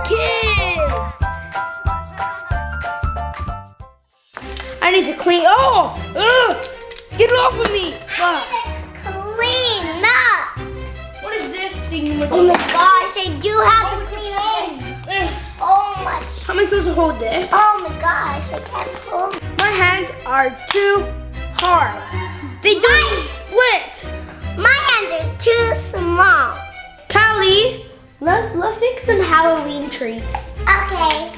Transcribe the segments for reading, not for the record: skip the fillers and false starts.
Kids. I need to clean. Oh! Get it off of me! Clean up. What is this thing? Oh my gosh, I do have to clean up. Oh my. How am I supposed to hold this? Oh my gosh, I can't hold. My hands are too hard. They don't split. My hands are too small. Callie, let's make some Halloween treats. Okay.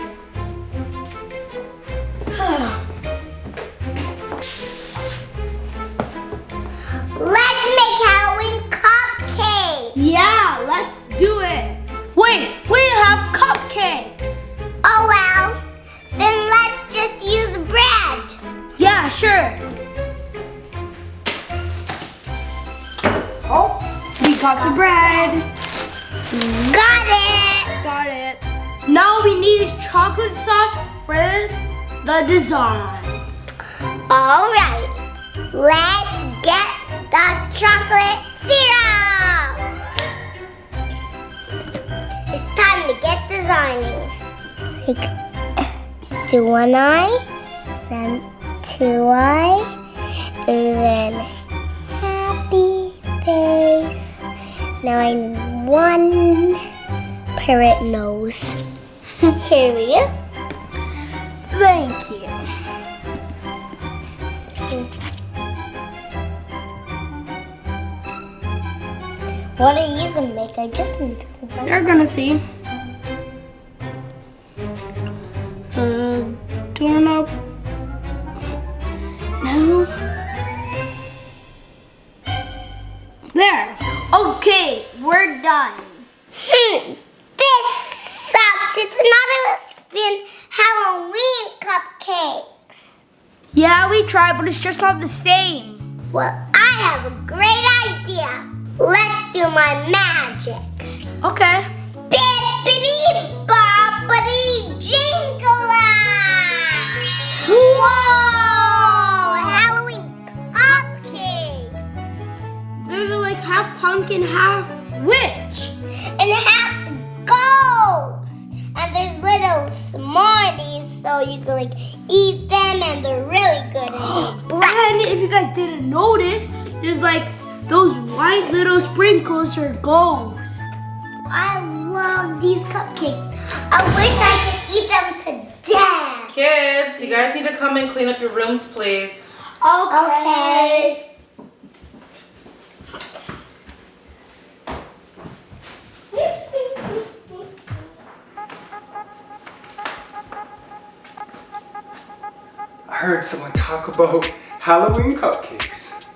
Let's make Halloween cupcakes. Yeah, let's do it. Wait, we have cupcakes. Oh well, then let's just use bread. Yeah, sure. Oh, We got the bread. got it. Got it. Now we need chocolate sauce for the designs. All right, let's get the chocolate syrup. It's time to get designing. Like, do one eye, then two eye, and then happy face. Now I need one parrot nose. Here we go. Thank you. What are you gonna make? I just need to open. You're gonna see. Doorknob. No. There. Okay, we're done. This sucks. It's not even Halloween cupcakes. Yeah, we tried, but it's just not the same. Well, I have a great idea. Let's do my magic. Okay. Bippity boppity jingle. Whoa! Halloween cupcakes. They're like half pumpkin, half witch. And half ghosts. And there's little Smarties, so you can like eat them, and they're really good. And black. And if you guys didn't notice, there's like those white little sprinkles are ghosts. I love these cupcakes. I wish I could eat them to death. Kids, you guys need to come and clean up your rooms, please. Okay. I heard someone talk about Halloween cupcakes.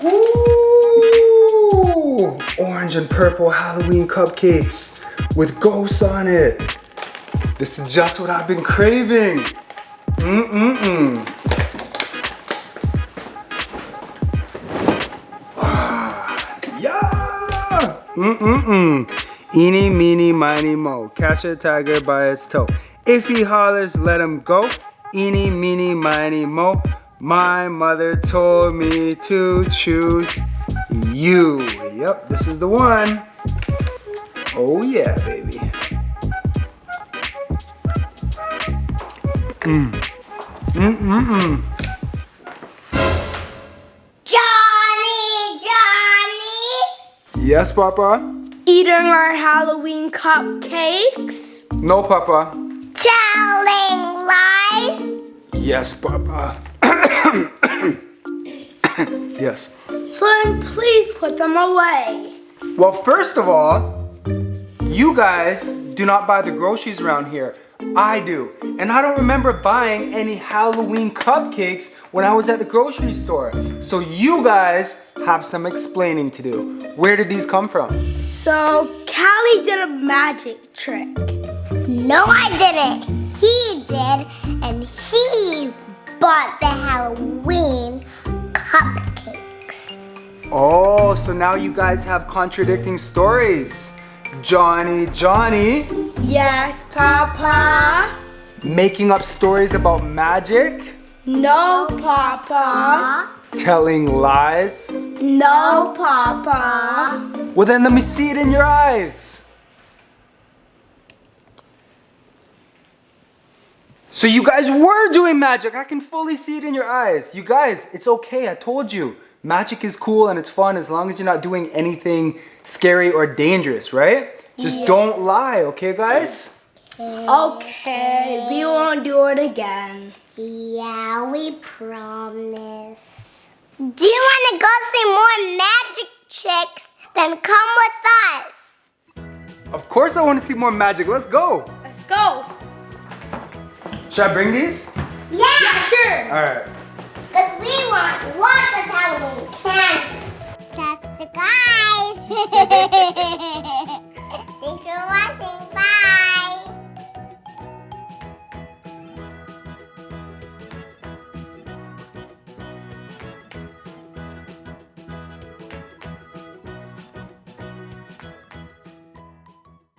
Ooh! Orange and purple Halloween cupcakes with ghosts on it. This is just what I've been craving. Yeah! Eeny, meeny, miny, mo. Catch a tiger by its toe. If he hollers, let him go. Eeny, meeny, miny, mo. My mother told me to choose you. Yep, this is the one. Oh yeah, baby. Johny Johny. Yes, Papa? Eating our Halloween cupcakes. No, Papa. Telling lies. Yes, Papa. Yes. So then please put them away. Well, first of all, you guys do not buy the groceries around here. I do. And I don't remember buying any Halloween cupcakes when I was at the grocery store. So you guys have some explaining to do. Where did these come from? So Callie did a magic trick. No, I didn't. He did, and he bought the Halloween cupcakes. Oh, so now you guys have contradicting stories. Johny Johny Yes, Papa. making up stories about magic, No, Papa. telling lies. No, Papa. Well, then let me see it in your eyes. So you guys were doing magic. I can fully see it in your eyes. You guys, it's okay. I told you. Magic is cool and it's fun as long as you're not doing anything scary or dangerous, right? Just don't lie, okay, guys? Okay, we won't do it again. Yeah, we promise. Do you want to go see more magic tricks? Then come with us. Of course I want to see more magic. Let's go. Let's go. Should I bring these? Yeah, Sure. All right. because we want lots of Halloween candy. Subscribe.